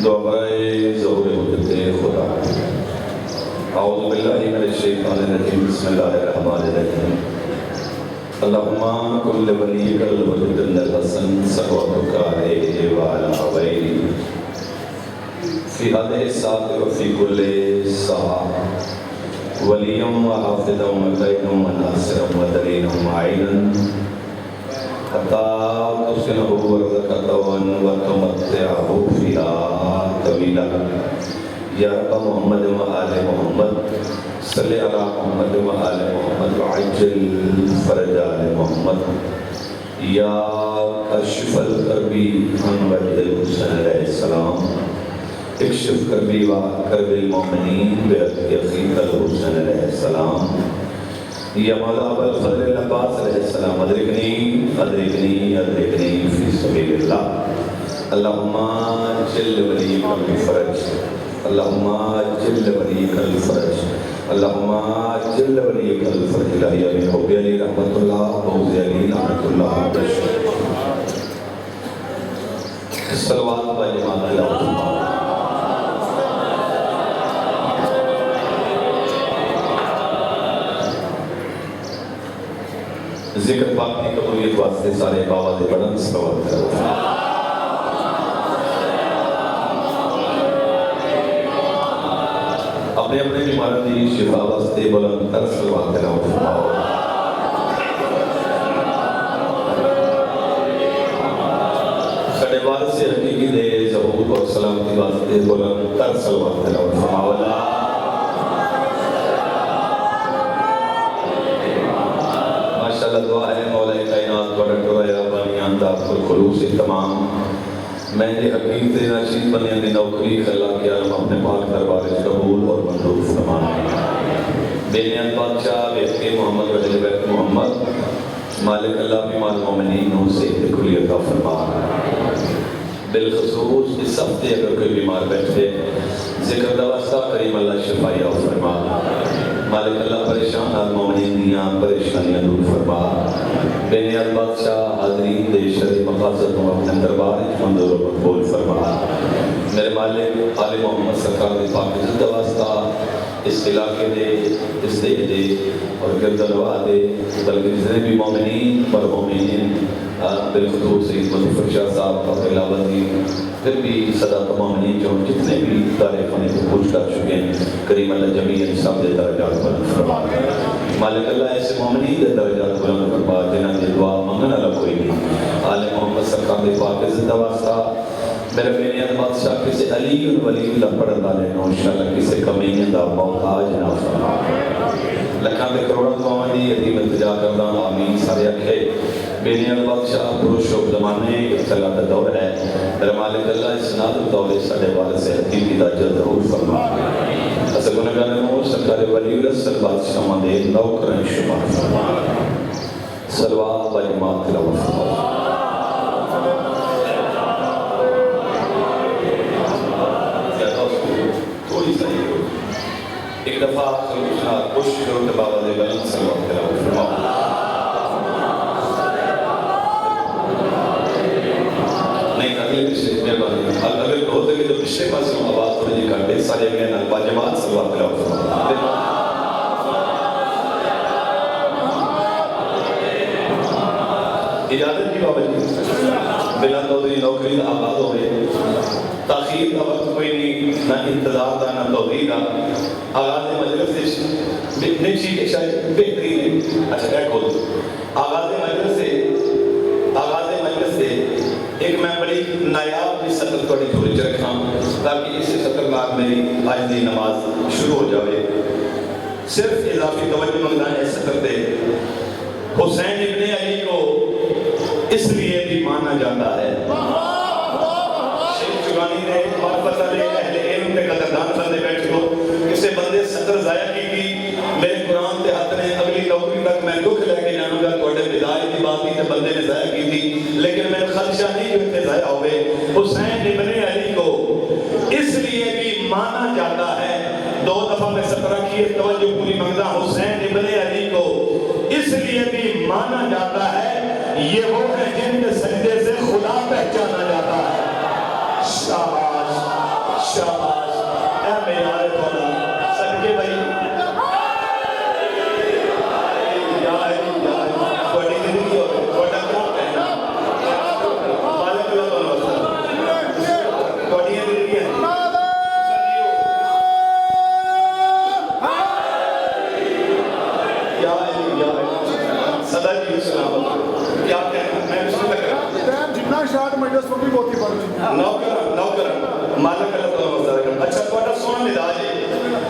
दुआए ज़ोर मुद्दते खुदा औज़ु बिल्लाहि मिनश शैतानिर रजीम बिस्मिल्लाहिर रहमानिर रहीम अल्लाहुम्मा कुल्ल वलिय्यिकल वजदल हसन सल्लल्लाहु अलैहि व अला आलिहि फी हादिहि साअत व फी कुल्लि साअ वलिय्यम व हाफ़िज़म व क़ईदम व नासिरम व दलीलम व आइनन हत्ता तुस्किनहु व रज़क़तहु व तुमत्तिअहु फ़ीहा तवीला या रब्ब मुहम्मद व आले मुहम्मद सल्लि अला मुहम्मद व आले मुहम्मद व अज्जिल फ़रज आले मुहम्मद या कशिफ़ल कर्बी मुहम्मद हुसैन अलैहिस्सलाम इक्शिफ़ कर्बी व कर्बिल मोमिनीन बिहक़्क़ि अख़ीकल हुसैन अलैहिस्सलाम या मौला अबुल फ़ज़ल अब्बास अलैहिस्सलाम अदरिकनी अदरिकनी अदरिकनी फ़ी सबीलिल्लाह अल्लाहुम्मा जल्ल वलिय्यकल फ़रज अल्लाहुम्मा जल्ल वलिय्यकल फ़रज अल्लाहुम्मा जल्ल वलिय्यकल फ़रज इलाही अमीन हुब्बी अली रहमतुल्लाह बग़ज़ अली लअनतुल्लाह सल्लल्लाहु अलैहि व सल्लम ज़िक्र पाक की कबूलियत वास्ते सारे आवाज़ बुलंद सलावत करो। अपने अपने बीमारों की शिफा वास्ते बुलंद तर सलावत करो। साडे वारिस से हकीकी दे ज़हूर और सलामती वास्ते बुलंद तर सलावत करो। दुआ है मौला कायनात बड़ा टोया बनियां दा खुलूस तमाम मैं ये हकीम से नशीब बनियां दी नौकरी खला के आलम अपने पाक दरबार में कबूल और मंजूर फरमाए बेनियान बादशाह बेके मोहम्मद वली बैत मोहम्मद मालिक अल्लाह बीमार मोमिनीन नो से कुली अता फरमा बिलखुसूस इस हफ्ते अगर कोई बीमार बैठे जिक्र दा वास्ता करीम अल्लाह शिफाया फरमा मालिक अल्लाह परेशान हाल मोमिनीन दियां परेशानियां दूर फरमा बेनियाज बादशाह हाज़रीन दे शरी मक़ासद को अपने दरबार में मंजूर और मकबूल फरमा मेरे मालिक आले मोहम्मद सरकार दे पाक जिंदा वास्ता इस इलाके दे इस देश दे और गिरदलवा दे बल्कि जितने भी मोमिनीन और मोमिनीन बिलखुसूस सईद मुज़फ़्फ़र शाह साहब का खिलाफती फिर भी सदा तमाम नहीं जो जितने भी तारीफ़ होने को पूछ कर चुके हैं करीम अल्लाह जमीयत सब दे दर्जात बुलंद फरमा मालिक अल्लाह ऐसे मोमिनीन दे दर्जात बुलंद फरमा जिन्हां दी दुआ मंगने वाला कोई नहीं आले मोहम्मद सरकार दे पाक जिंदा वास्ता मेरे बेनियाद बादशाह किसी अली और वली दा पढ़न वाले नो इंशाअल्लाह किसी कमीने दा मोहताज ना फरमा लखां दे करोड़ों दुआवां दी यतीम इल्तिजा करदा आमीन सारे अखे बेनियाद बादशाह पुरुष और ज़माने इब्तिला का दौर है मेरे मालिक अल्लाह इस नाज़ुक दौर साडे वाले से हकीम की दाजत ज़रूर फरमा अस गुनहगार नो सरकार वली रसूल बादशाह दे नौकर शुमार फरमा सलवात व जमात तिलावत फरमा एक दफा कोशिश करो कि बाबा दे बुलंद सलवात तिलावत फरमा नहीं अगले पिछले मेहरबानी अगर हो सके तो पिछले पास आवाज थोड़ी जी काटे सारे में ना बाजमात सलवात तिलावत फरमा इजाजत की बाबा जी बिला तौहीद नौकरी का आगाज हो गए ताखीर का वक्त कोई नहीं ना इंतजार का ना तौहीद का आगाज मजलिस से निची के शायद बेहतरीन है अच्छा क्या खोल आगाज मजलिस से एक मैं बड़ी नायाब की सतर थोड़ी थोड़ी रखा ताकि इसी सतर बाद मेरी आज की नमाज शुरू हो जाए सिर्फ इजाफी तवज्जो मंगना है सतर पे हुसैन इब्ने अली को इसलिए भी माना जाता है शेख जुगानी ने मार्फत अली अहले इल्म के कदरदान बंदे बैठे हो किसी बंदे सतर जाया की मेरे कुरान के हाथ ने अगली नौकरी तक मैं दुख लेके जाऊंगा थोड़े विदाई की बात ही बंदे ने जाया की थी लेकिन मैं खदशा नहीं कि इतने जाया हो गए हुसैन इब्ने अली को इसलिए भी माना जाता है दो दफा मैं सतर की तवज्जो पूरी मंगता हुसैन इब्ने अली को इसलिए भी माना जाता है ये वो है जिनके सजदे से खुदा पहचाना जाता है शाबाश स्टार्ट मजलिस को भी बहुत ही पढ़ नौकर मालिक अल्लाह तो मज़ा। अच्छा ਤੁਹਾਡਾ सोहना मिजाज है,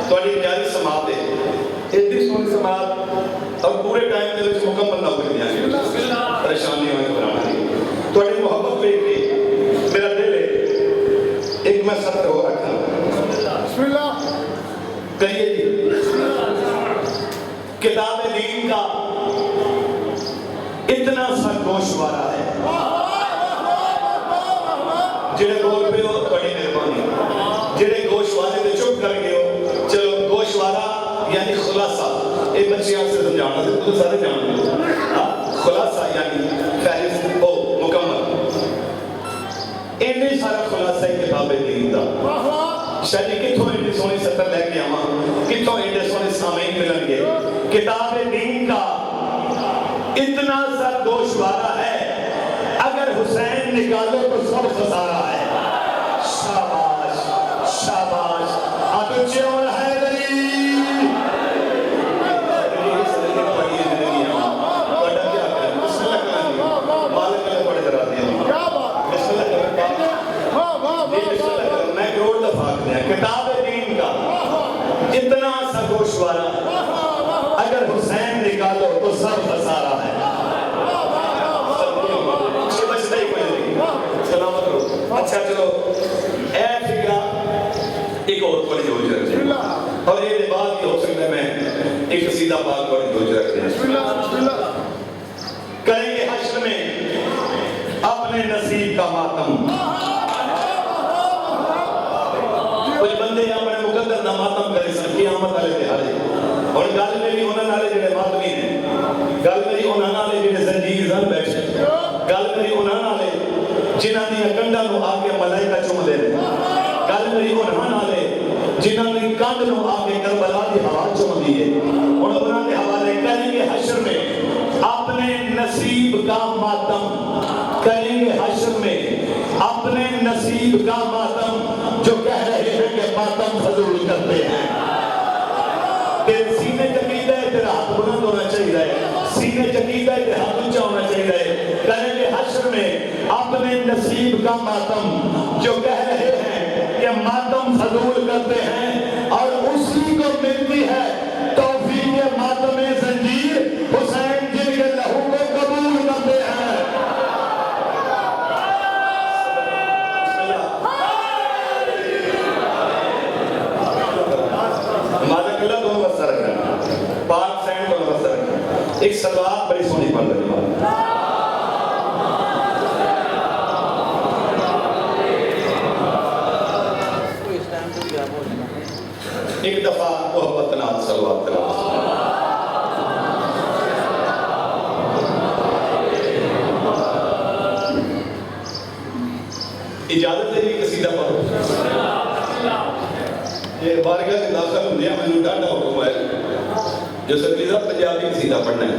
ਤੁਹਾਡੀ प्यारी समात है, इतनी सोहनी समात और पूरे टाइम ਦੇ ਵਿੱਚ ਮੁਕੰਮਲ नौकरी देंगे, परेशान नहीं होने घबराना नहीं। ਤੁਹਾਡੀ मोहब्बत देख के मेरा दिल है एक मैं सत्र हो रखा बिस्मिल्लाह करिए जी। किताब दीन का इतना सा गोशवारा है, जेड़े बोल पे हो बड़ी मेहरबानी, जेड़े गोशवारे पे चुप कर गए हो, चलो गोशवारा यानी खुलासा, ये बच्चे आपसे समझाना थे, तुम सारे जानते हो। खुलासा यानी फहरिस्त हो मुकम्मल, इन्ने सारा खुलासा है किताब दीन का। शायद कितों एडे सोने सत्र लेके आवा, कितों एडे सोने सामीन मिलेंगे। किताब दीन का इतना सा गोशवारा है, अगर हुसैन निकालो तो सब खसारा है। शाबाश शाबाश, अब चोर हैदरी मैं करोड़ दफा किताब दीन का इतना सा गोशवारा, अगर हुसैन निकालो तो सब खसारा है। सलामत रहो। अच्छा चलो ए फिक्रा एक और थोड़ी जोज रख, और ये बात भी हो सकता है मैं एक सीधा बात थोड़ी जोज रख दें। करेंगे हश्र में अपने नसीब का मातम, कुछ बंदे अपने मुकद्दर दा मातम करे सन क़यामत वाले दिहाड़े। और गल मेरी उन्हां नाल जेड़े मातमी ने, गल मेरी उन्हां नाल जेड़े जंजीर नाल बैठे, गल मेरी उन्हां नाल जिन्हां दी कंधां नूं आके मलाइका चुमदे ने, गल मेरी उन्हां नाल जिन्हां दी कंध नूं आके करबला दी हवा चुमदी है। हुण उन्हां दे हवाले करेंगे हश्र में अपने नसीब का मातम, करेंगे हश्र में अपने नसीब का मातम, जो कह रहे हैं कि मातम फजूल करते हैं। तेरे सीने चकीदा है, तेरा हाथ बुलंद होना चाहिए, सीने चकीदा है, तेरा हाथ ऊंचा होना चाहिए। करेंगे हश्र में अपने नसीब का मातम, जो कह रहे हैं कि मातम फजूल करते हैं, और उसी को मिलती है तौफीक मातम जंजीर, हुसैन जिनके लहू को कबूल करते हैं। एक सलवार बड़ी सोनी पढ़ रही है। एक दफा मोहब्बत नाथ सलवार तलाश, इजाजत है कि सीधा पढ़ो। ये बारगाह से दाखिल होने मैंने डाटा हुक्म है जो सरकीजा पंजाबी कसीदा पढ़ना है।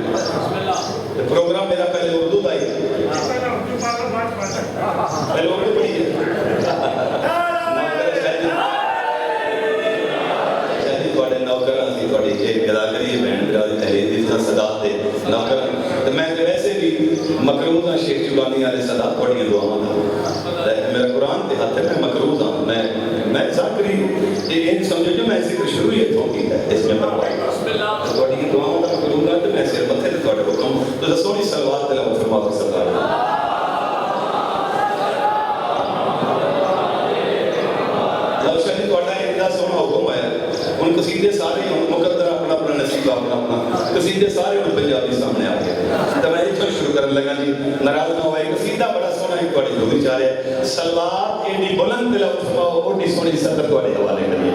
तो प्रोग्राम मेरा पहले उर्दू का ही, पहले उर्दू पढ़ी है। नौकर गदागरी बहन बिरादी तहरीर जितना सदा थे नौकर, तो मैं वैसे भी मकरूज हाँ शेख जुबानी वाले सदा थोड़ी दुआवां मेरा कुरान के हाथ है, मैं मकरूज हाँ, मैं जाकरी ये समझो जो मैं जिक्र शुरू ही इत्थों कीता है, इसमें थोड़ी दुआवां का मकरूज है, तो मैं सिर मत्थे ते थोड़े हुक्म तो दसो नहीं सलवात तिलावत फरमाओ सरकार। कसीदे सारे मुकद्दर अपना अपना नसीब अपना अपना कसीदे सारे पंजाबी सामने आ गए। तो मैं इतना शुरू करने लगा जी, नाराज ना होए। कसीदा बड़ा सोहना एक थोड़ी जो विचार है, सलवार एडी बुलंद तिलावत फरमाओ, ओडी सोहनी सदर थोड़े हवाले करिए।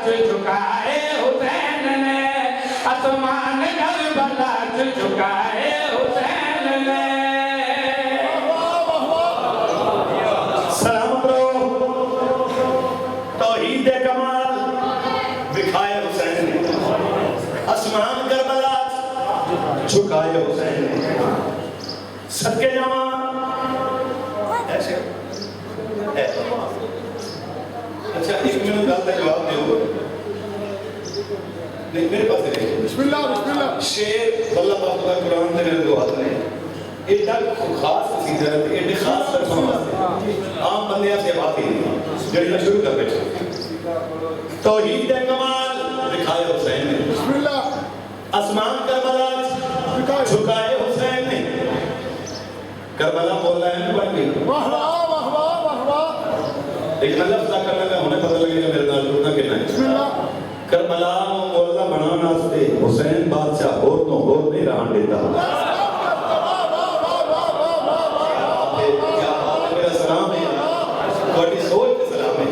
झुकाए हुसैन ने, आसमान करबला झुकाए हुसैन ने। सलाम करो तौहीद कमाल दिखाए हुसैन ने, आसमान करबला झुकाए हुसैन ने। सदके जावा ऐसे है। अच्छा एक मिनट गल का जवाब दो। नहीं मेरे पास है बिस्मिल्लाह बिस्मिल्लाह। शेर अल्लाह पाक का कुरान दे मेरे दो हाथ ने एडा खास कसीदा है, एडे खास लफ्ज़ों वास्ते आम बंदियां से बात ही नहीं जड़ी शुरू कर बैठे। तौहीद कमाल दिखाए हुसैन ने, बिस्मिल्लाह। आसमान करबला झुकाए हुसैन ने। करबला मौला है बन गई। वाह वाह वाह वाह वाह वाह। लेकिन अल्लाह पता करना का उन्हें पता लगेगा मेरे नाल जुड़ना कितना है। बिस्मिल्लाह। करबला मौला बनाने वास्ते हुसैन बादशाह होर तो होर नहीं रहन देता। मेरा सलाम है, थोड़ी सोच के सलाम है।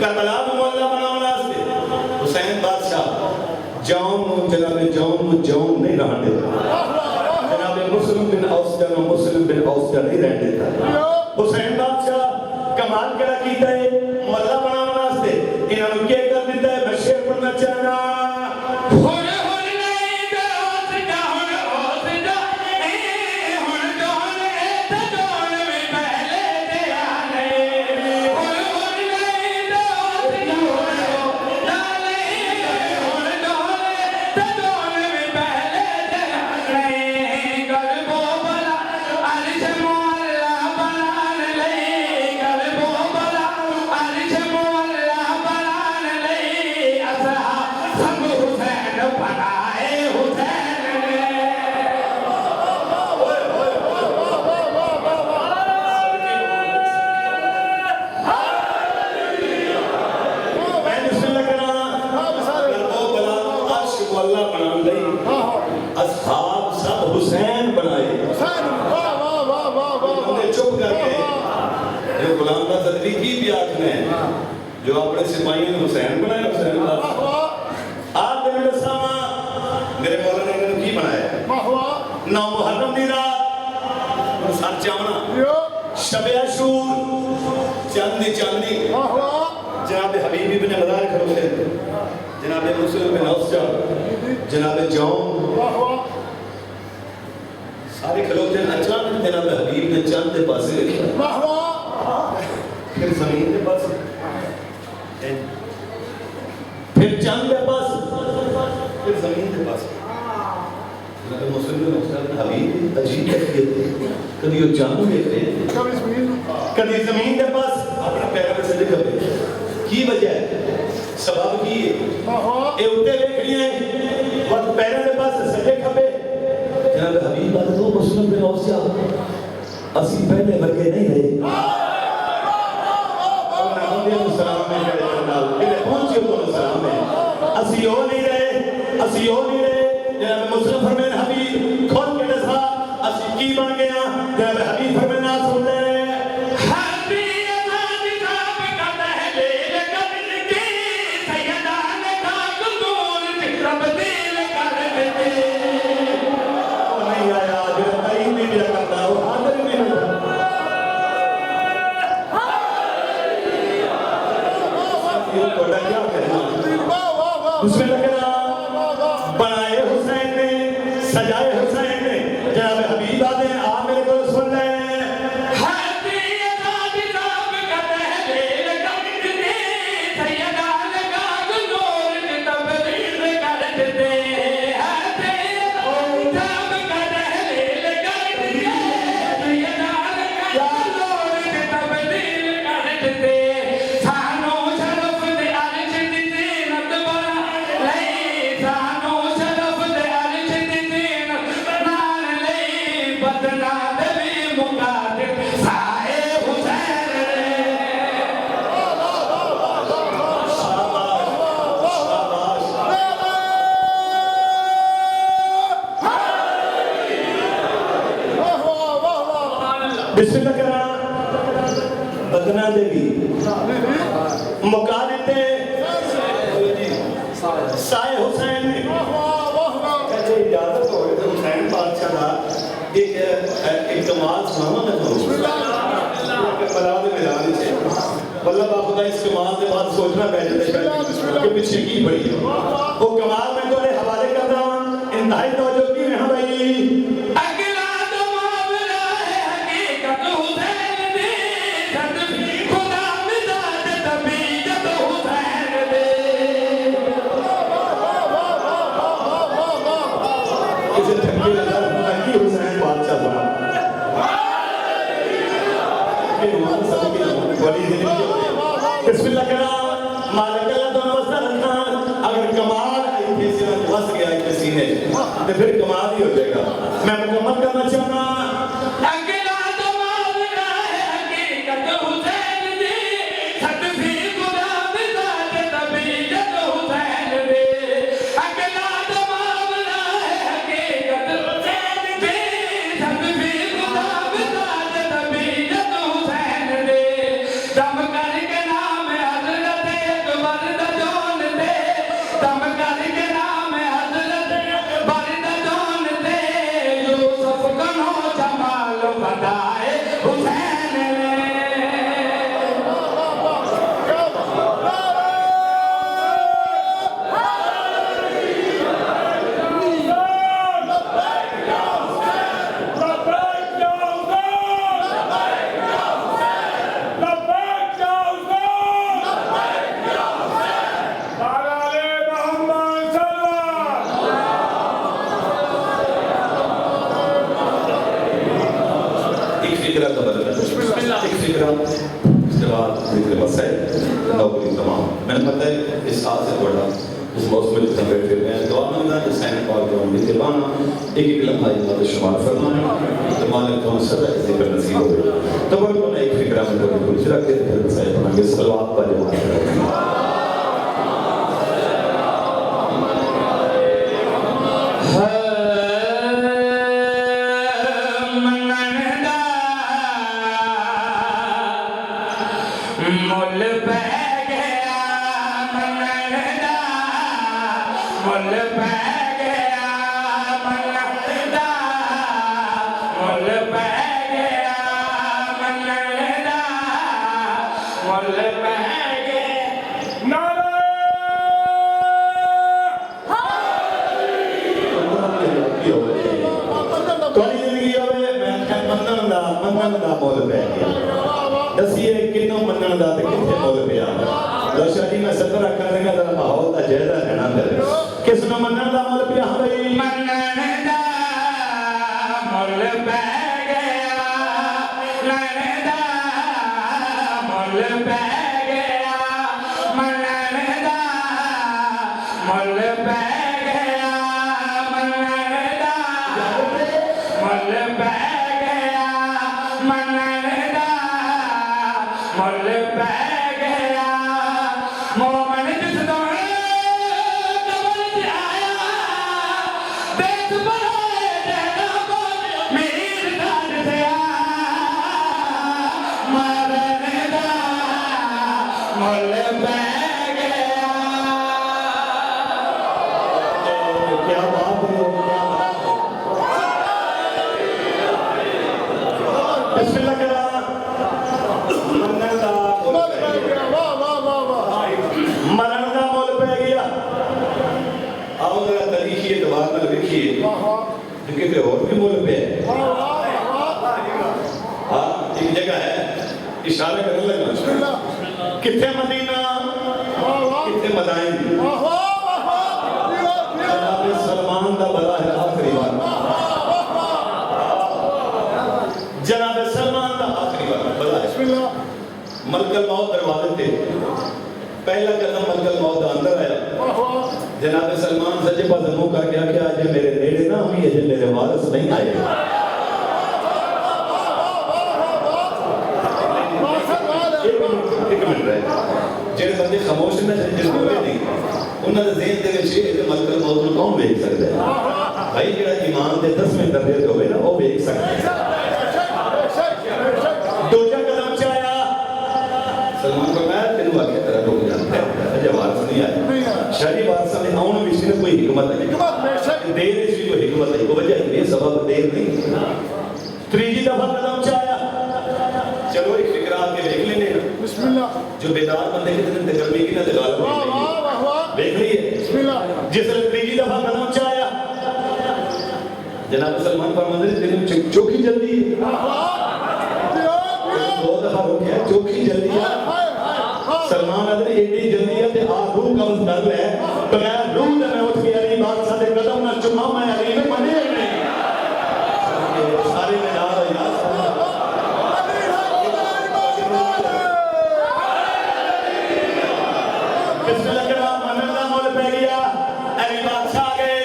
करबला मौला बनाने वास्ते हुसैन बादशाह जौन जनाबे जौन नहीं रहन देता। जनाबे मुस्लिम बिन औस नहीं रहन देता। हुसैन बादशाह कमाल करा कीता है मौला बनाने वास्ते इन्होंने क्या कर दिता है। मैं शेर पढ़ना चाहना। जो अपने सिपाहियों ने हुसैन बनाया। हुसैन आप मेरे सामा मेरे मौला ने इन्हें की बनाया। नौ मुहर्रम दी रात सच चावना शबे अशूर चांदी चांदी जनाब हबीब इब्ने मदार खड़े थे, जनाब मुस्लिम बिन औसजा, जनाब जौन सारे खलोते। अचानक जनाब हबीब ने चांद के पासे देखा, फिर जमीन के पास, फिर चांद के पास, फिर जमीन के पास। मुस्लिम हबीब अजीब कैफियत है, कभी वो चांद देख रहे हैं, कभी जमीन के पास अपने पैरों में सजदे कर रहे हैं। की वजह है, सबब की है, ये उठे देख रही हैं और पैरों के पास सजदे खपे। जनाब हबीब बात तो मुस्लिम बिन औसिया असी पहले वर्गे नहीं रहे। सलाम में पहुंचे तो सलाम में असी हो नहीं रहे, असी हो नहीं रहे। जनाब मुस्लिम फरमान हबीब खोल के दसा असी की बन गया। जनाब हबीब फरमाना सुन ले उसमें लगना बनाए हुसैन ने, सजाए हुसैन ने। जनाब हबीब आते हैं आप मेरे को सुन ले। बदना देवी मुका देते एक कमाल सुनावा मैं तुहानू बला दे मैदान च बल्ला बापू का इस कमाल के बाद सोचना बैठ जाता कि पीछे की बड़ी है वो कमाल मैं तुम्हारे हवाले कर रहा हूं इंतहाई तवज्जो की है भाई अगला तो मामला है हकीकत हुसैन दे तदबी खुदा मिजाज तबीयत हुसैन दे किसी ठंडी नजर की हुसैन बादशाह बना के मान सबके बड़ी जिंदगी बिस्मिल्लाह करा मालिक अल्लाह तो नवाज़ रखना अगर कमाल आई से फंस गया इस सीने तो फिर कमाल ही हो जाएगा मैं मुकम्मल करना चाहना अगला तो मामला है हकीकत हुसैन दे तदबी खुदा मिजाज तबीयत हुसैन दे अगला तो मामला है हकीकत हुसैन दे तदबी खुदा मिजाज तबीयत हुसैन दे दम करके नाम हजरत अकबर दा जान दे दम करके नाम हजरत अकबर दा जान दे यूसुफ कनो जमाल बताए हुसैन ने एक फिक्रा का बदला एक फिक्रा इसके बाद फिक्र मसैल नौकरी तमाम मैंने पता है इस साल से बड़ा इस मौसम में जितना बैठे हुए हैं दुआ मंगना कि सैन पाक के उम्मीद के बाना एक लम्हा इमाद शुमार फरमाना तो मालिक को सदा जिक्र नसीब हो तो वो मैं एक फिक्रा में तो कुछ रख के फिर मसैल बनाएंगे सलवात पर जमा मुल पै गया मनदा मुल पै गया मनदा मुल पै गया मनदा मुल पै गया थोड़ी जिंदगी होवे मैं मनन दा मोल पै गया दसिए किन्नो मनन दा ते किथे मोल पिया दर्शक जी मैं सतर रखन लगा दा माहौल दा जायजा लेना अंदर किस नो मनन दा मोल पिया भाई मनदा मुल पै गया मनदा मुल पै गया मनदा मुल पै गया मनदा मुल पै गया मनदा मुल पै गया मोमन जिस दौड़े कबर से आया देख बनाए जैना को मीर दाद से मरने दा मुल पै गया क्या बात है क्या बात बिस्मिल्लाह करा मनन दा मोल पै गया वाह वाह वाह वाह मरण का मोल पै गया आओ जरा तरीखी एतबार में लिखिए वाह कि कितने और भी मोल पे वाह वाह हाँ एक जगह है इशारा करने लगा बिस्मिल्लाह कितने मदीना वाह वाह कितने मदाइन वाह वाह वाह जनाब सलमान दा बड़ा है आखिरी बार जनाब सलमान दा आखिरी बार बड़ा है बिस्मिल्लाह मलकल मौत दरवाजे थे पहला कदम मलकल मौत अंदर आया वाह वाह जनाब सलमान सच्चे पास मुंह करके आके आज मेरे नेड़े ना हुई है मेरे वारिस नहीं आए एक मिनट रहे जेड़े बंदे खामोश ने जिस बोले नहीं उन्होंने ज़हन दे विच ये मलकल मौत ਨੂੰ कौन देख सकता है भाई जेड़ा ईमान दे 10वें दर्जे ते होवे ना वो देख सकता है दूजा कदम च आया सलमान को मैं तेन आगे तेरा रुक जाता है अजय वारिस नहीं आया शहरी वारिस ने आउन विच कोई हिकमत है हिकमत बेशक देर इसकी कोई हिकमत है वो वजह ये सबब देर नहीं त्रीजी दफा कदम चाया चलो एक फिक्र आके देख लेने बिस्मिल्लाह जो बेदार बंदे के दिन गर्मी की ना दिगाल वाह वाह वाह वाह देख लिए बिस्मिल्लाह जिसने त्रीजी दफा कदम चाया जनाब सलमान फरमाते हैं तेरे चौकी जल्दी है वाह वाह दियो दियो दो दफा रुके चौकी जल्दी है हाय हाय हाय सलमान अदर एडी जल्दी है ते आ रूह कम दर है बगैर रूह दे मैं उठ के अली बात सादे कदम ना चुमा मैं अली में मने नहीं सारे में यार यार बिस्मिल्लाह के नाम मनन दा मोल पे गया अली बादशाह गए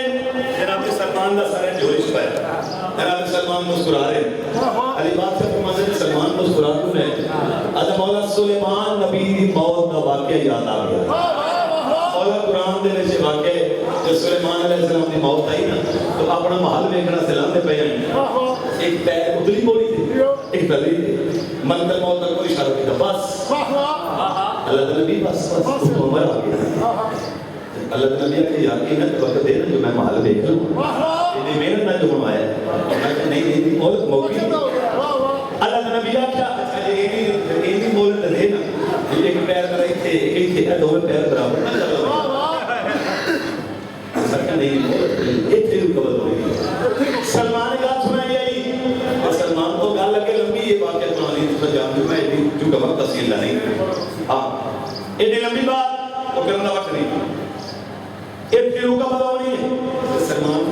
जनाब सलमान दा सारे जोश पे जनाब सलमान मुस्कुरा रहे अली बादशाह को मंदिर सलमान मुस्कुरा रहे अद मौला सुलेमान नबी दी मौत दा वाकया याद आ गया मौला कुरान दे विच वाकया जो सुलेमान अलैहिस्सलाम दी मौत आई ना तो अपना महल देखना सलाम दे पे एक पैर उतली बोली थी एक तली थी मंदिर मौत का कोई इशारा नहीं था बस अल्लाह का नबी बस उमर आ गया अल्लाह का नबी के याकीन है वक्त दे ना जो मैं महल देख लूं इतनी मेहनत ना जो बनवाया नहीं नहीं मौत मौकी अल्लाह का नबी क्या इतनी मोहलत दे ना एक पैर मेरा इथे इथे दोनों पैर बराबर ना चलो सरका नहीं इथे कबल हो गई सलमान का सुनाई आई और सलमान को गाल लगे लंबी ये वाकया सुनानी तो जान दूं मैं इतनी चूंकि वक्त तफसील नहीं हां इतनी लंबी बात वो करना वक्त नहीं ये फिर का बताओ नहीं सलमान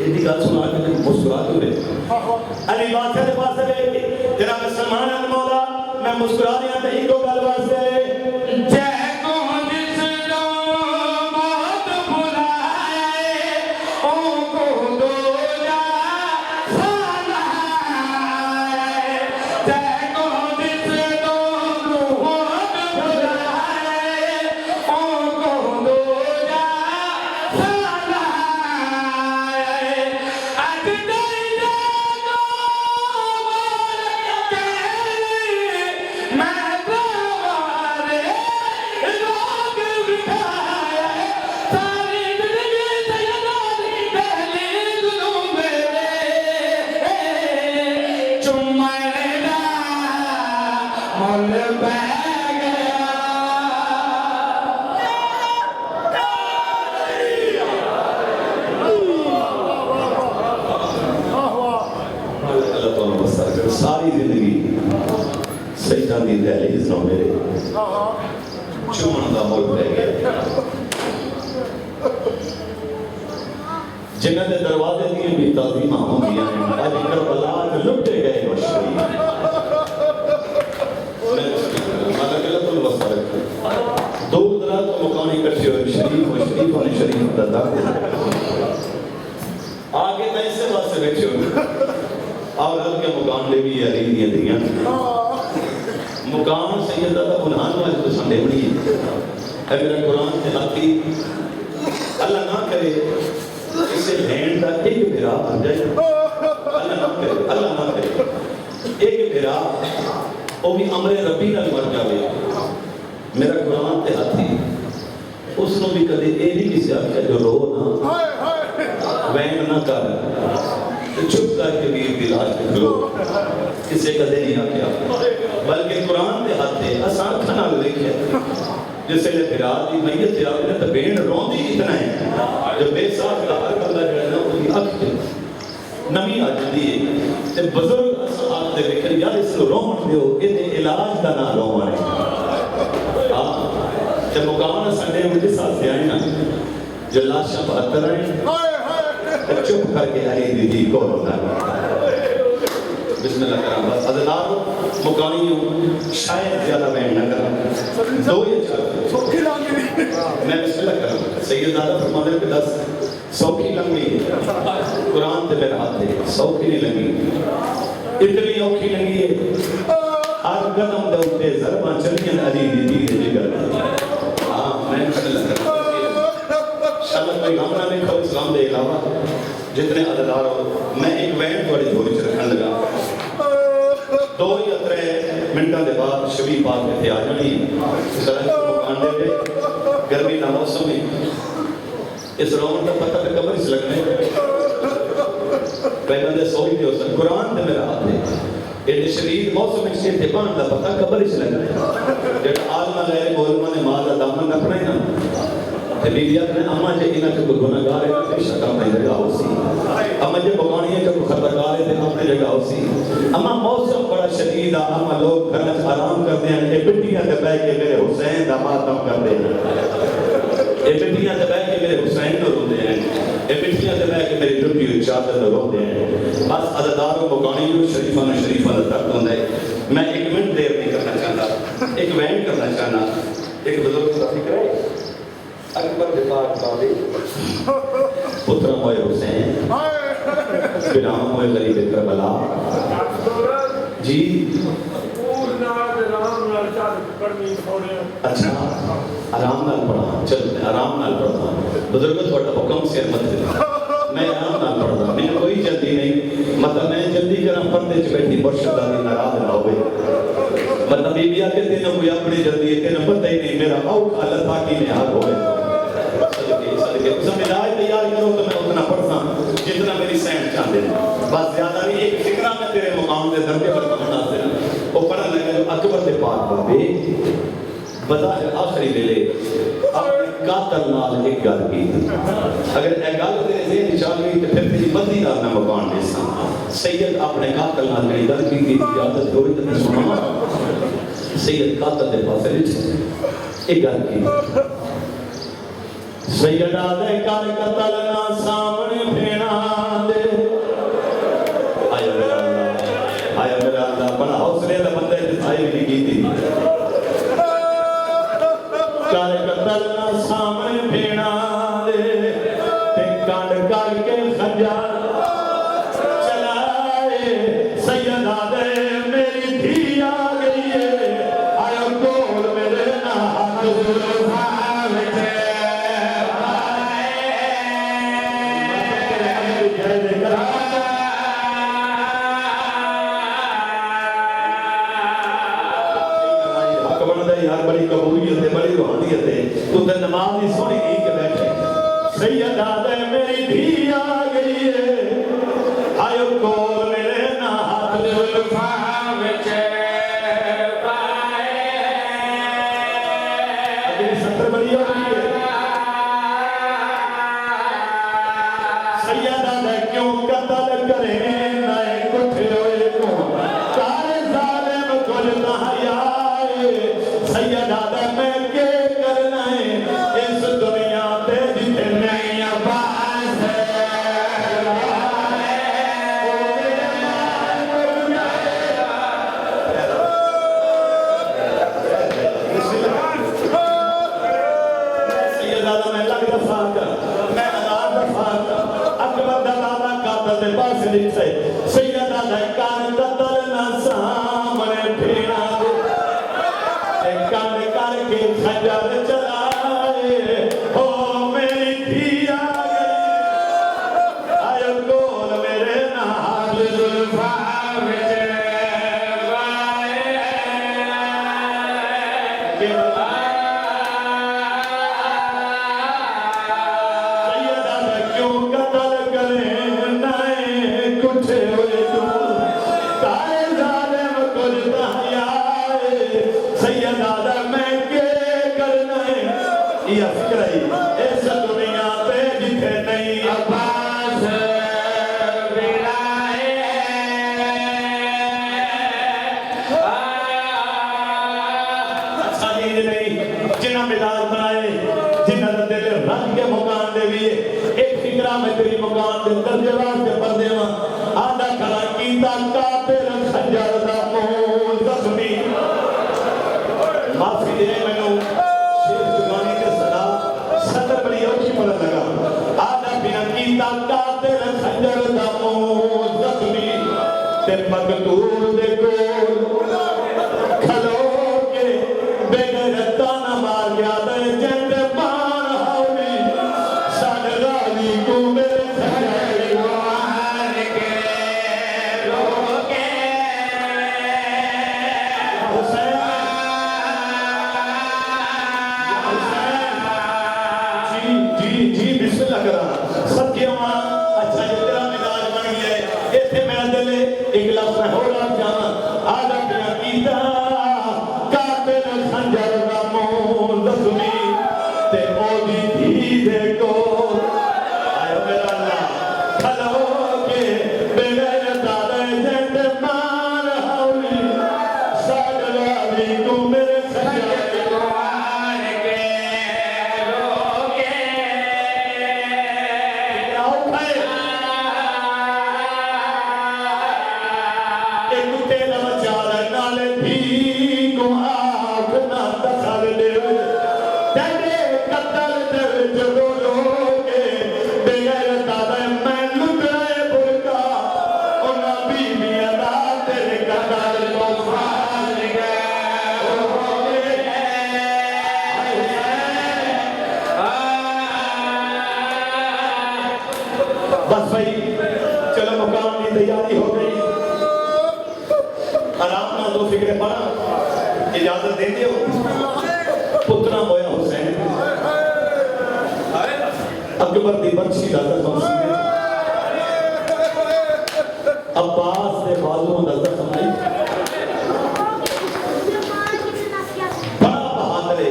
इतनी गाल सुना के मुस्कुरा क्यों रहे अली बादशाह के पास गए जनाब सलमान अल मौला मैं मुस्कुरा दिया तो इनको गाल वास्ते जय को जिसनो मौत बुलाए ओ को दो जा सलाए जय को जिसनो मौत बुलाए ओ को दो जा सलाए आज नहीं जानो के मैं तुम्हारे लोग बिठाए सारी जिंदगी सैयदानी पहली गुलू मेरे चुम्मना मोल पै अल्लाह तो बसर कर सारी जिंदगी सजदा दी दहलीज ना मेरे चुमन दा मोल पै गया जिन्हां दे दरवाजे दी भी ताज़ीमां होंदियां हैं अज करबला ते लुटे गए मशरी दूर दराज तो मकान इकट्ठे हुए शरीफ और शरीफ दा दाखिल आगे मैं इससे वास्ते बैठे हुए और के मुकाम ले भी अली दी दियां मुकाम सैयदा दा बुनहान वाले तो संडे बनी है मेरा कुरान ते हाथी अल्लाह ना करे इसे लैंड दा एक भिरा बन जाए अल्लाह ना करे एक भिरा वो भी अमरे रब्बी नाल मर जावे मेरा कुरान ते हाथी उसनो भी कदे ए नहीं किसी आख्या जो रो ना वैन ना कर चुप करके वीर दी लाश निकलो किसे कदे नहीं आख्या बल्कि कुरान दे हाथे असां अखां नाल देखिया जिसले फिराद दी मैयत आवे तो बेन रोंदी इतना है जो बेसाख दा हर बंदा जड़ा ना उसदी अख ते नमी आ जांदी है ते बुजुर्ग असहाब दे वेखन यार इस रोवन दियो इते इलाज दा ना रोवन है हां ते मुकाम संडे मुझे साथ से आए ना जो लाशा 72 आई चुप करके अली दीदी को रोना बिस्मिल्लाह करा बस अदनार मुकानी शायद ज्यादा मैं ना करा दो या चार सौखी लंगी मैं बिस्मिल्लाह करा सैयद आदम फरमाते हैं कि 10 सौखी लंगी कुरान ते मेरा हाथ है सौखी नहीं लंगी इतनी औखी लंगी है हर कदम दे उत्ते ज़रबा चलियन अली दीदी दे जिगर हां मैं बिस्मिल्लाह करा शायद कोई हमला नहीं खो इस्लाम दे अलावा जितने अदादार हो मैं एक वैन थोड़ी थोड़ी रखने लगा 2 या 3 मिनटों के बाद शबी पाक इतने आ जानी दुकान दे गर्मी का मौसम है इस रोमन का पता तो कबर से लगने पहले दे सोई दियो सन कुरान ते मेरा हाथ है ये शरीर मौसम से ते बाण दा पता कबर इच लगना है जेड़ा आलमा गैर मौलमा ने मां दा दामन अपना ही ना ते बीबिया ने अम्मा जे इना के गुनाहगार है बेशक अपनी जगह होसी अम्मा जे बगानी है जो खतरगार है ते अपनी जगह होसी अम्मा मौसम बड़ा शदीद है अम्मा लोग घर में आराम करते हैं ये बिटियां ते बैठ के मेरे हुसैन दा मातम करते हैं ये बिटियां ते बैठ के मेरे हुसैन को रोते हैं ये बिटियां ते बैठ के मेरी टूटी हुई चादर को रोते हैं बस अदादारों बगानी जो शरीफा दा दर्द होता है मैं एक मिनट देर नहीं करना चाहता एक वैन करना चाहना एक बुजुर्ग का फिक्र है अकबर के पाक बाबे पुत्र मोए हुसैन बिना मोए गरीब करबला जी अच्छा आराम नाल पढ़ा चल आराम नाल पढ़ा बुजुर्ग थोड़ा हुक्म से मत मैं आराम नाल पढ़दा मैं कोई जल्दी नहीं मतलब मैं जल्दी करा पर्दे च बैठी मुर्शिद दी नाराज ना होवे मतलब बीबिया के दिन कोई अपनी जल्दी है तेन पता ही नहीं मेरा औख हालत आकी में हाल होवे सदके मिजाज तैयार करो तो मैं उतना पढ़ता जितना मेरी सहन चाहते हैं बस ज्यादा नहीं एक फिक्रा में तेरे मुकाम के दर्जे पर पहुंचना से वो पढ़न लगे अकबर के पाक बाबे बता आखिरी वेले अपने कातल नाल एक गल की अगर ए गल तेरे ज़हन चल गई तो फिर तेरी मर्जी नाल मैं मकान देसा सैयद अपने कातल नाल मेरी गल की इजाजत होवे तो मैं सुना सैयद कातल दे पास एक गल की सैयदा दे कर कतल ना सामने फेना दे आया मेरा अल्लाह बड़ा हौसले दा बंदे दिखाई भी की थी कर कतल ना सामने फेना दे ते कांड करके खंजर चलाए सैयदा दे मेरी धी आ गई है आयो कोल मेरे ना हाथ जुल्फा बड़ी कबूलियत है बड़ी रूहानियत है तू तो नमाज ही सोनी की के बैठे सैयदा दे मेरी धी आ गई है आयो कोल मेरे ना हाथ जुल्फा विच पाए अभी सत्तर बड़ी हो गई है सैयदा दे क्यों कत्ल करे नए कुठे होए को सारे जालिम कुल ना हया सैयदा दे मैं के करना है इस दुनिया ते जिथे नहीं अब्बास सैयदा दा मैं लग दफा मैं अनार दफा अकबर दा दादा कातल दे पास लिखे सैयदा दा कान कतल ना सामने फेना कांड करके खंजर चलाए हो मेरी धी आ गई आयो कोल मेरे नाल जुल्फा विच सैयदा ने क्यों कतल करे नए कुठे होए तू तारे जालिम कुल तहयाए सैयदा दा मैं के करना है ये फिक्र है इस दुनिया पे जिथे नहीं अब्बास बिलाए अच्छा जी नहीं जिन्ना मिजाज बनाए जिन्ना दिल रंग के मकान दे भी एक फिक्रा में तेरी मकान दे दर्जे वास्ते पर देवा आधा खड़ा कीता कातिल खंजर दा मोल जख्मी माफी दे मैनू शेर जुगानी के सदा सतर बड़ी औखी पड़न लगा आधा बिना कीता कातिल खंजर दा मोल जख्मी ते मकतूल दे कोल खलो के बेगैरता न मार गया दे जंग मान हावी साड राली को मेरे खंजर वार के रोके हुसैन जी बिस्मिल्लाह करा सत्य अच्छा तेरा मिजाज बन गया बस भाई चलो मुकाम की तैयारी हो गई आराम ना दो फिक्रे पड़ा इजाजत दे दियो पुत्रा होया हुसैन अकबर दी बख्शी दादा बख्शी अब्बास दे बाजुओं दा जख्म नहीं बड़ा बहादुर है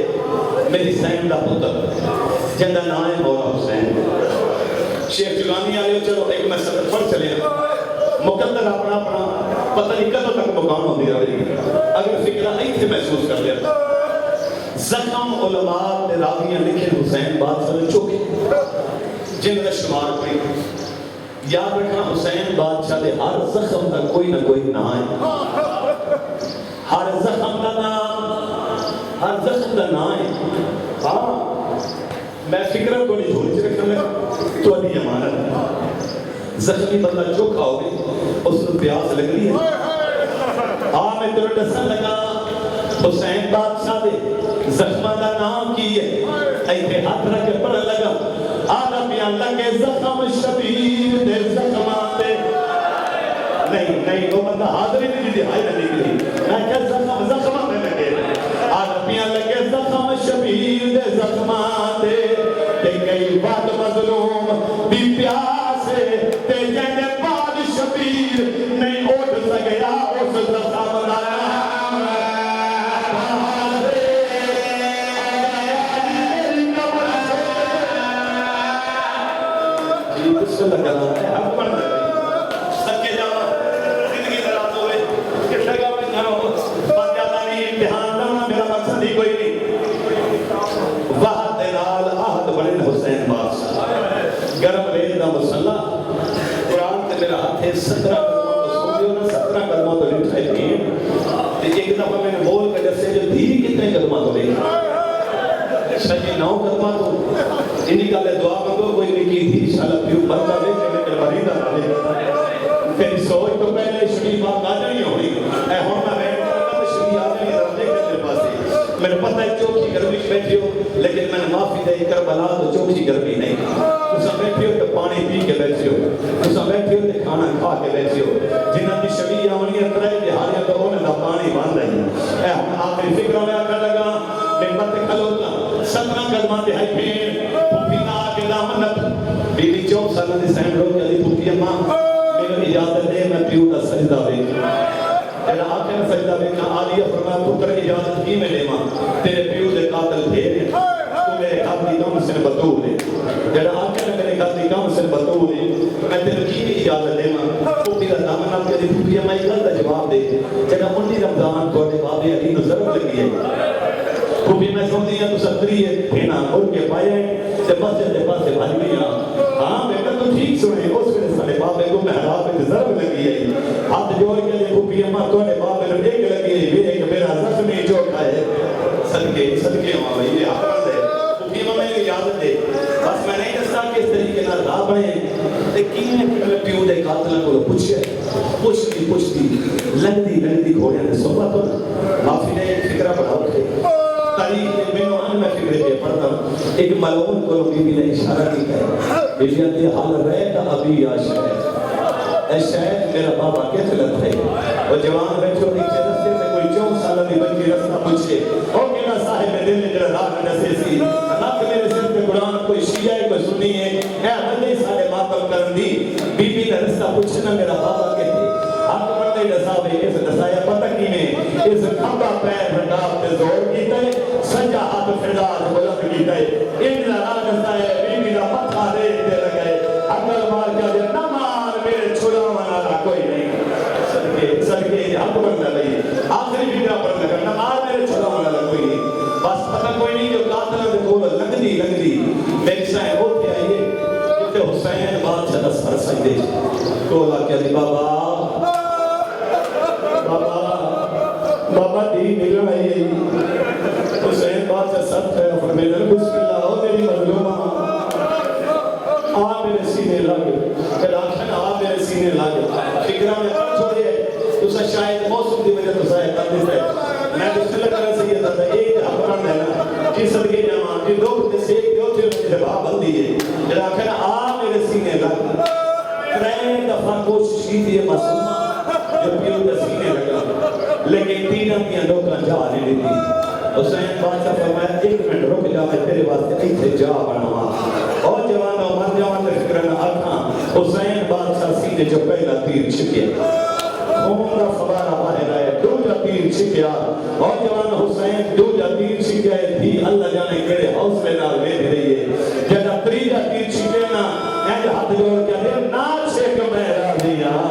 मेरी सैन दा पुत्र जिंदा नाम है मौला हुसैन शेख जुगानी आए चलो एक मैं सफर पर चले मुकद्दर अपना अपना पता नहीं कदों तक मुकाम होती रहेगी अगर फिक्रा इतने महसूस कर लिया जख्म उलमा ने रावियां लिखे हुसैन बादशाह ने चुके जिनका शुमार कोई याद रखना हुसैन बादशाह के हर जख्म का कोई ना कोई नाम है हर जख्म का नाम हर जख्म का नाम है हाँ मैं फिक्र को नहीं झोली च रखना लगा तो अमानत जख्मी बंदा चोखा हो गई उसको प्यास लग रही है हाँ मैं तेरे दसन लगा हुसैन बादशाह दे जख्मा का नाम की है ऐसे हाथ रख के पढ़ लगा आला पिया लगे जख्म शबीर दे जख्माते नहीं नहीं वो बंदा हाजिरी नहीं दी हाय नहीं निकली मैं क्या जख्मा में लगे आला पिया लगे जख्म शबीर दे जख्माते ते कई बात मजलूम भी प्यासे ते जने बाद शबीर नहीं उठ सकेगा उस जख्म का लगा है हम पढ़ रहे सके जाओ जिंदगी दराज होए किस जगह पे ना हो ज्यादा नहीं इम्तिहान ना मेरा मकसद ही कोई नहीं वाहद दे नाल आहद बने हुसैन बादशाह गरम रेत दा मसला कुरान ते मेरा हाथ है 17 कलमा तो लिखा है ते एक दफा मैंने बोल के दसे जो धी कितने कलमा तो लिखा सही 9 कलमा तो इन्हीं का दुआ मंगो कोई निकी थी इंशाल्लाह प्यू बंदा ले के मेरे मरीदा ले तेरी सोच तो पहले शरीफ बात आ नहीं होनी ए हुन मैं बैठ कर शरीफ आ नहीं रहे के पास मैंने पता है चौकी गर्मी में बैठे हो लेकिन मैंने माफी दे करबला तो चौकी गर्मी नहीं तुसा बैठे हो तो पानी पी के बैठे हो तुसा बैठे हो तो खाना खा के बैठे हो जिन्हां दी शरीफ आवनी है तरह दिहाड़ियां तो उन्हां दा पानी बन रही है हुन आखिरी फिक्र में आकर लगा मैं मत खलोता 17 कलमा ते है फिर फुफीना के दामनत बीबी 4 साल दी सैन रो के फुफी अम्मा मेरे इजाजत दे मैं प्यू दा सजदा वेख तेरा आखिर सजदा वेख आलिया फरमाया पुत्र इजाजत की मैं लेवा तेरे प्यू दे कातिल थे तू मेरे खाती कम से बतूर दे तेरा आखिर मेरे खाती कम से बतूर दे मैं तेरे की इजाजत देवा फुफी दा दामनत के फुफी अम्मा गल दा जवाब दे जड़ा 19 रमजान तोड़े बाबे अली नु जरूर लगी है खूबी मैं समझी है तो सत्री है फेना उड़ के पाए ते पासे भाग गया हां बेटा तो ठीक सुने उस वेले सारे बाबे को मेहराब में जरूर लगी है हाथ जोड़ के दे खूबी अम्मा तोड़े बाबे ने एक लगी है मेरे एक मेरा जख्मी चोट है सदके भाई ये आपन दे खूबी अम्मा ने याद दे बस मैं नहीं दसता कि इस तरीके ना रा बने ते किने प्यू दे कातल को पुछती लगदी घोड़े ने सोबा तो माफी ने फिक्रा बढ़ाओ तारीख में मैं फिक्र पे पढ़ता एक मलून को बीबी ने इशारा किया बीबी ने हाल रहे का अभी आशा है ऐ शायद मेरा बाबा के खिलाफ है वो जवान बैठो नीचे रास्ते में कोई 4 साल की बच्ची रास्ता पूछे ओ केना साहिब ने दिल जरा रात नसे सी नक मेरे सिर पे कुरान कोई शिया है कोई सुन्नी है ए बंदे सारे मातम करन दी बीबी ने रास्ता पूछना मेरा बाबा के हक बंदे दसावे इस दसाया पता की में इस खंबा पैर रकाब पे जोर कीता है सजा हाथ फिदार बुलंद कीता है इन राह दसाए बीबी दा मत्था दे दे लगे अकल मार के दे न मार मेरे छुड़ावन वाला कोई नहीं सदके हक बंदा लई आखिरी फिक्रा पर लगा न मार मेरे छुड़ावन वाला कोई नहीं बस पता कोई नहीं जो कातिल दे बोल लगदी मेरी साए होते आइए जिते हुसैन बादशाह दा सर सजदे कोला के बाबा दी मिलन आई हुसैन बादशाह सब है फरमाया बिस्मिल्लाह ओ मेरी मजलूमा आ मेरे सीने लग कलाखन आ मेरे सीने लग फिक्रा में छोड़े तुसा शायद मौसम की वजह तुसा कर देते मैं बिस्मिल्लाह कर सैयद दा एक अपना देना कि सदके जावा कि लोग से एक दो थे जवाब बंदी है कलाखन आ मेरे सीने लग खुशी थी मासूमा जो पियो के सीने लगा, लेकिन तीनों की नौकरां जा नहीं देती। हुसैन बादशाह फरमाया 1 मिनट रुक जा, मैं तेरे वास्ते इत्थे जा बनावा। और जवानों मर जावां ते फिक्र न आखां। हुसैन बादशाह सीने जो पहला तीर छिकिया, खून का फवारा बाहर आया, दूजा तीर छिकिया। और जवान हुसैन दूजा तीर छिकिया थी, अल्लाह जाने केड़े हौसले नाल वेख रही है। जदा तीजा तीर छिके ना, इंज हाथ जोड़ के दे ना छेक मैं राजी हां।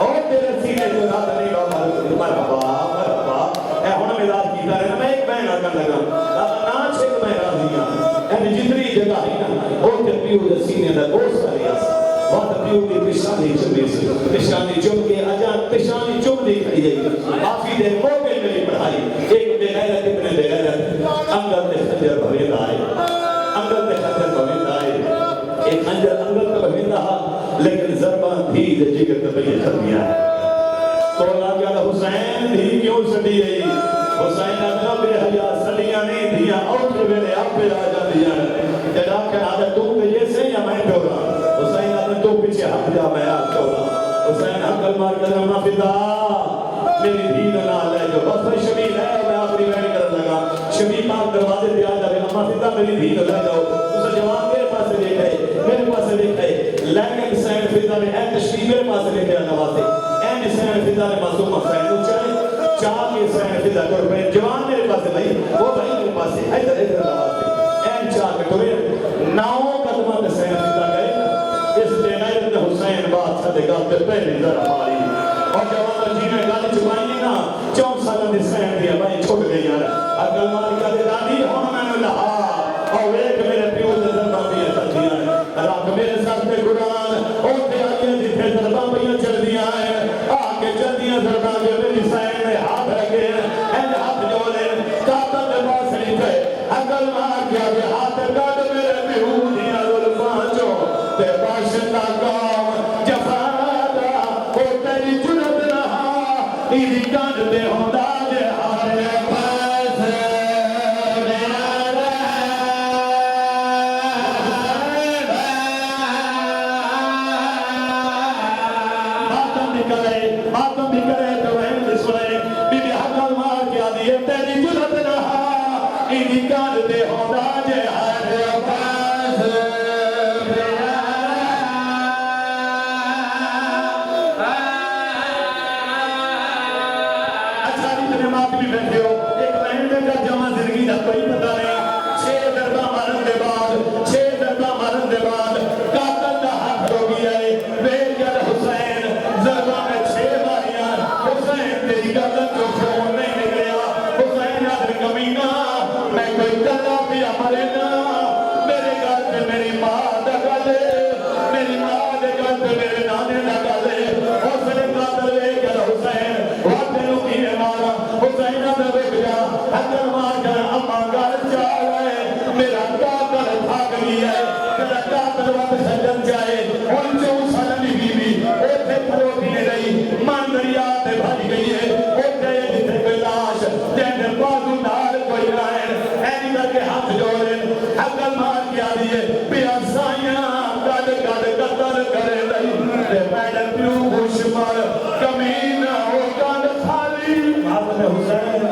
और तेरे सीने जो रात नहीं बाबा मरहबा मरहबा ए हुन मिलाद कीता रे, मैं एक बहन आकन लगा ना छेक मैं राजी हां। ए जितनी जगह है ना ओ ते पियो दे सीने दा गोस करिया वक्त पियो की पेशानी चुमी से पेशानी चुम के अजान पेशानी चुम दी खड़ी है। काफी देर मौके मेरी पढ़ाई एक बेगैरत इतने बेगैरत अंगद ने खंजर भवेंदा है, अंगद ने खंजर भवेंदा है। एक खंजर अंगद का भवेंदा लेकिन जरबान थी दे जिगर ते बई खदिया तो लागा हुसैन दी क्यों सड़ी है। हुसैन अल्लाह बेहया सड़ियां नहीं दिया और वेले आपे राजा दिया जदा के आदत तू ये से या मैं डोरा। हुसैन अल्लाह तो पीछे हट जा मैं आ डोरा। हुसैन अकल मार कर अम्मा फिदा मेरी धी ना ले जो बस शमील है मैं अपनी वेट कर लगा। शमील पाक दरवाजे पे आ जावे अम्मा फिदा मेरी धी को ले जाओ। उस जवान मेरे पास देखे मेरे पास देखे लेकिन हुसैन फिदा ने ए तशरीफ मेरे पास लेके आना वास्ते ए हुसैन फिदा ने मासूम हुसैन को चाहे चाह के हुसैन फिदा कर पे जवान मेरे पास भाई वो भाई मेरे पास है इधर इधर वास्ते ए चाह के टोरे 9 कदम हुसैन फिदा गए। इस दिन आयत हुसैन बादशाह दे गल पे पहली जरा मारी और जवान जी ने गल चुकाई ना 4 साल दे हुसैन दी भाई छुट गई यार अकल मार के दे दादी हुन मैंने लहा और वेख मेरे पियो दे दरबार दी सदियां रख मेरे सर पे कुरान ओथे आके जिथे दरबार पईयां चलदियां है आके चलदियां दरबार दे मेरी हुसैन ने हाथ रखे एंड हाथ जोड़े काबा दे बासरी पे अकल मार के दे हाथ काट मेरे पियो दी जुल्फां चो ते बाशिंदा कौम जफादा ओ तेरी जुरत रहा इदी कांड दे होंदा जे हारे पास मेरा मातम भी करे तो वह सुने बीबी हकल मार के आदि तेरी जुरत रहा इदी कांड दे होंदा जे हारे पास अच्छा इतने मात भी बैठे हो एक महीने का जमा जिंदगी का कोई पता नहीं 6 दरबा मारन दे बाद 6 दरबा मारन दे बाद कातल दा हाथ हो गया है बेगल हुसैन जरबा में 6 मारियां हुसैन तेरी गर्दन जो खून नहीं निकला हुसैन आदर कमीना मैं कोई कला भी मरे ना मेरे घर पे मेरी मां दा गले मेरी मां दे घर पे मेरे नाने दा गले हुसैन कातल बेगल हुसैन वाटे नु की मारा हुसैन दा बेटा हकल मार कर अम्मा घर जाए मेरा कातल भाग गया मेरा कातल वापस सजन जाए उन जो सलन बीवी ओथे खलोती रही मन दरिया ते भज गई है ओथे जिथे कोई लाश जेंदे बाजू नाल कोई रहन ऐनी करके हाथ जोड़े हकल मार के आ दिए पिया साइयां गड गड कतल करे रही ते मैडम प्यू खुशमर कमीना हो गंद खाली मातम हुसैन